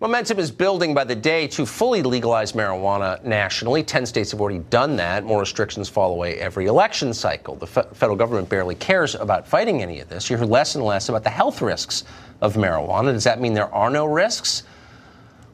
Momentum is building by the day to fully legalize marijuana nationally. 10 states have already done that. More restrictions fall away every election cycle. The federal government barely cares about fighting any of this. You hear less and less about the health risks of marijuana. Does that mean there are no risks?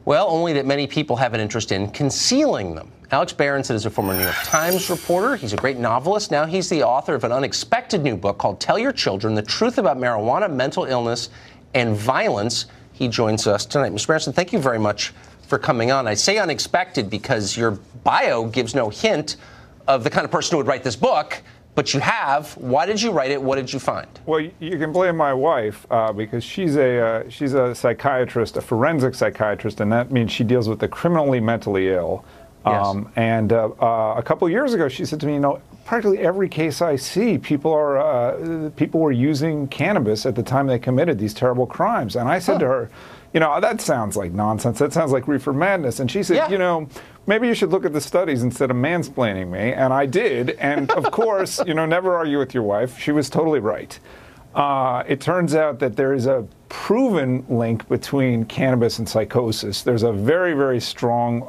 Well, only that many people have an interest in concealing them. Alex Berenson is a former New York Times reporter. He's a great novelist. Now he's the author of an unexpected new book called Tell Your Children: The Truth About Marijuana, Mental Illness, and Violence. He joins us tonight. Mr. Berenson, thank you very much for coming on. I say unexpected because your bio gives no hint of the kind of person who would write this book, but you have. Why did you write it? What did you find? Well, you can blame my wife because she's a psychiatrist, a forensic psychiatrist, and that means she deals with the criminally mentally ill. Yes. And a couple of years ago, she said to me, practically every case I see, people were using cannabis at the time they committed these terrible crimes. And I said to her, that sounds like nonsense. That sounds like reefer madness. And she said, maybe you should look at the studies instead of mansplaining me. And I did. And of course, never argue with your wife. She was totally right. It turns out that there is a proven link between cannabis and psychosis. There's a very, very strong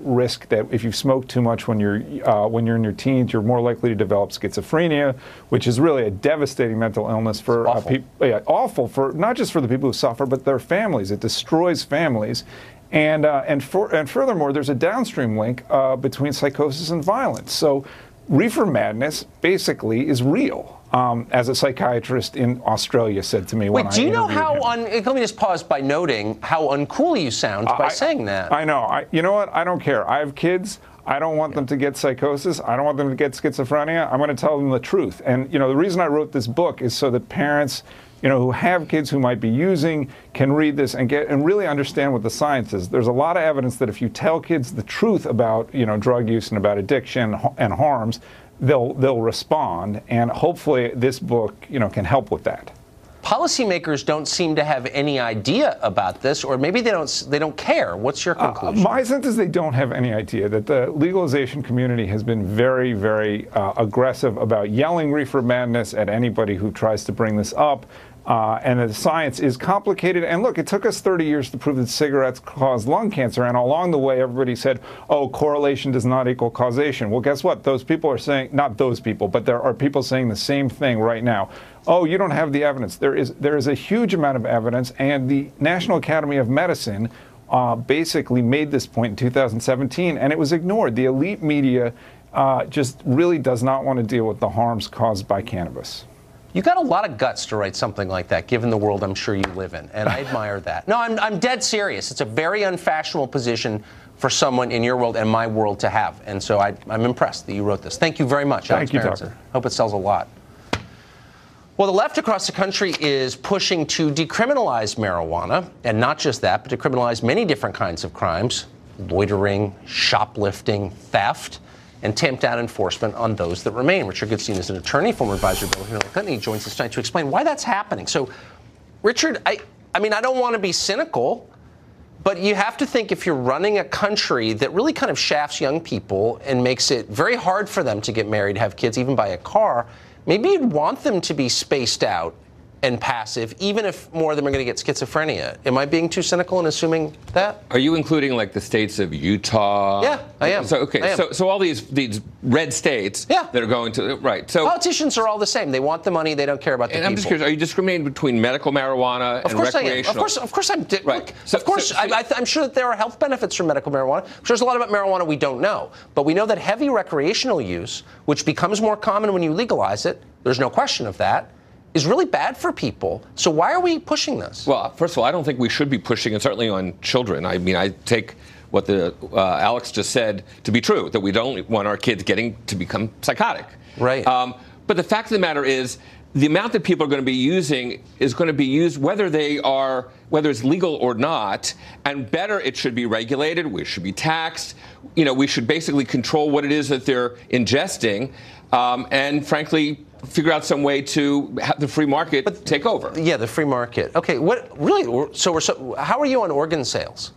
risk that if you smoke too much when you're in your teens, you're more likely to develop schizophrenia, which is really a devastating mental illness for people. Awful for not just for the people who suffer, but their families. It destroys families. And furthermore, there's a downstream link between psychosis and violence. So reefer madness basically is real. As a psychiatrist in Australia said to me when I interviewed him. Wait, do you know how, let me just pause by noting how uncool you sound by saying that. I know. You know what? I don't care. I have kids. I don't want them to get psychosis. I don't want them to get schizophrenia. I'm going to tell them the truth. And, the reason I wrote this book is so that parents, who have kids who might be using can read this and really understand what the science is. There's a lot of evidence that if you tell kids the truth about, drug use and about addiction and harms, they'll respond, and hopefully this book, can help with that. Policymakers don't seem to have any idea about this, or maybe they don't care. What's your conclusion? My sense is they don't have any idea. That the legalization community has been very, very aggressive about yelling reefer madness at anybody who tries to bring this up. And the science is complicated. And look, it took us 30 years to prove that cigarettes cause lung cancer. And along the way, everybody said, oh, correlation does not equal causation. Well, guess what? Those people are saying, not those people, but there are people saying the same thing right now. Oh, you don't have the evidence. There is a huge amount of evidence. And the National Academy of Medicine basically made this point in 2017, and it was ignored. The elite media just really does not want to deal with the harms caused by cannabis. You got a lot of guts to write something like that, given the world I'm sure you live in, and I admire that. No, I'm dead serious. It's a very unfashionable position for someone in your world and my world to have, and so I'm impressed that you wrote this. Thank you very much, Alex Berenson. Thank you, Tucker. Hope it sells a lot. Well, the left across the country is pushing to decriminalize marijuana, and not just that, but to criminalize many different kinds of crimes: loitering, shoplifting, theft, and tamp down enforcement on those that remain. Richard Goodstein is an attorney, former advisor to Bill Hillary Clinton. He joins us tonight to explain why that's happening. So, Richard, I mean, I don't want to be cynical, but you have to think if you're running a country that really kind of shafts young people and makes it very hard for them to get married, have kids, even buy a car, maybe you'd want them to be spaced out and passive, even if more of them are going to get schizophrenia. Am I being too cynical in assuming that? Are you including like the states of Utah? Yeah, I am. So okay, so all these red states that are going to right. So politicians are all the same. They want the money. They don't care about the people. I'm just curious. Are you discriminating between medical marijuana and recreational? Of course I'm. Right. I'm sure that there are health benefits from medical marijuana. I'm sure there's a lot about marijuana we don't know, but we know that heavy recreational use, which becomes more common when you legalize it, there's no question of that, is really bad for people. So why are we pushing this? Well, first of all, I don't think we should be pushing it, certainly on children. I mean, I take what Alex just said to be true, that we don't want our kids getting to become psychotic. Right. But the fact of the matter is, the amount that people are going to be using is going to be used whether it's legal or not, and better, it should be regulated, we should be taxed, we should basically control what it is that they're ingesting, and frankly, figure out some way to have the free market take over. Yeah, the free market. Okay, how are you on organ sales?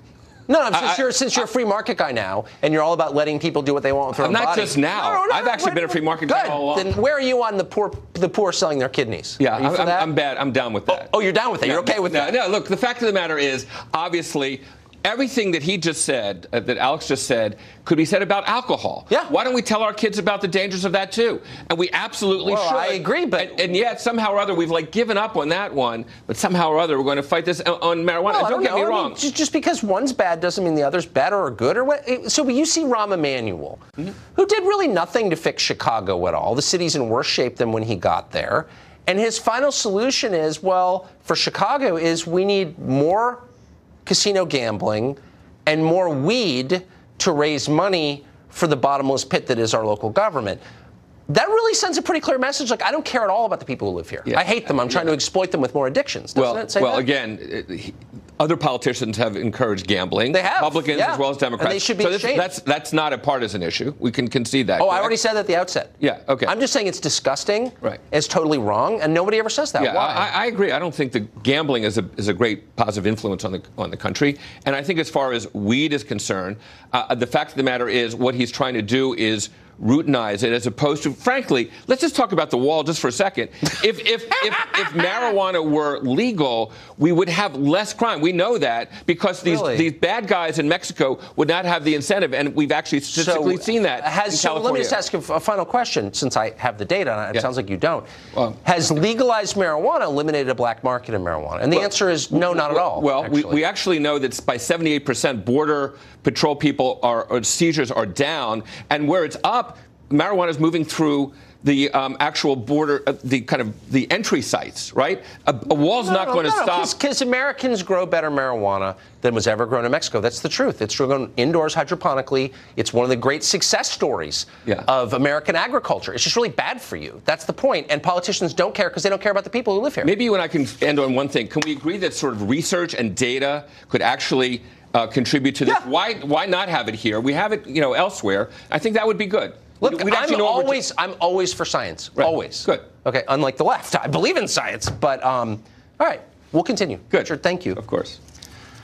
No, since you're a free market guy now, and you're all about letting people do what they want with their own bodies. Not just now. No, I've actually been a free market guy all along. Then where are you on the poor selling their kidneys? Yeah, I'm bad. I'm down with that. Oh, you're down with that. You're okay with that? No, look, the fact of the matter is, obviously, everything that he just said, that Alex just said, could be said about alcohol. Yeah. Why don't we tell our kids about the dangers of that too? And we absolutely should. I agree, but and yet somehow or other we've like given up on that one. But somehow or other we're going to fight this on marijuana. Well, don't get me wrong. I mean, just because one's bad doesn't mean the other's better or good or what. So you see Rahm Emanuel, who did really nothing to fix Chicago at all. The city's in worse shape than when he got there. And his final solution is, well, for Chicago, is we need more casino gambling and more weed to raise money for the bottomless pit that is our local government. That really sends a pretty clear message. Like, I don't care at all about the people who live here. Yeah. I hate them. I'm trying to exploit them with more addictions. Doesn't it say that? Again, other politicians have encouraged gambling. They have. Republicans as well as Democrats. And they should be ashamed. That's not a partisan issue. We can concede that. Oh, correct? I already said that at the outset. Yeah, okay. I'm just saying it's disgusting. Right. It's totally wrong, and nobody ever says that. Yeah, Why? I agree. I don't think that gambling is a great positive influence on the country. And I think as far as weed is concerned, the fact of the matter is what he's trying to do is routinize it, as opposed to, frankly, let's just talk about the wall just for a second. If marijuana were legal, we would have less crime. We know that because these bad guys in Mexico would not have the incentive, and we've actually statistically seen that in California. Let me just ask a final question, since I have the data, and it sounds like you don't. Has legalized marijuana eliminated a black market in marijuana? And the answer is no, not at all. Well, we actually know that by 78%, Border Patrol people or seizures are down, and where it's up, marijuana is moving through the actual border, the entry sites, right? A wall's not going to stop. Because Americans grow better marijuana than was ever grown in Mexico. That's the truth. It's grown indoors hydroponically. It's one of the great success stories of American agriculture. It's just really bad for you. That's the point. And politicians don't care because they don't care about the people who live here. Maybe you and I can end on one thing. Can we agree that sort of research and data could actually contribute to this? Yeah. Why not have it here? We have it, elsewhere. I think that would be good. Look, I'm always for science. Right. Always. Good. Okay, unlike the left. I believe in science. But, all right, we'll continue. Good. Richard, thank you. Of course.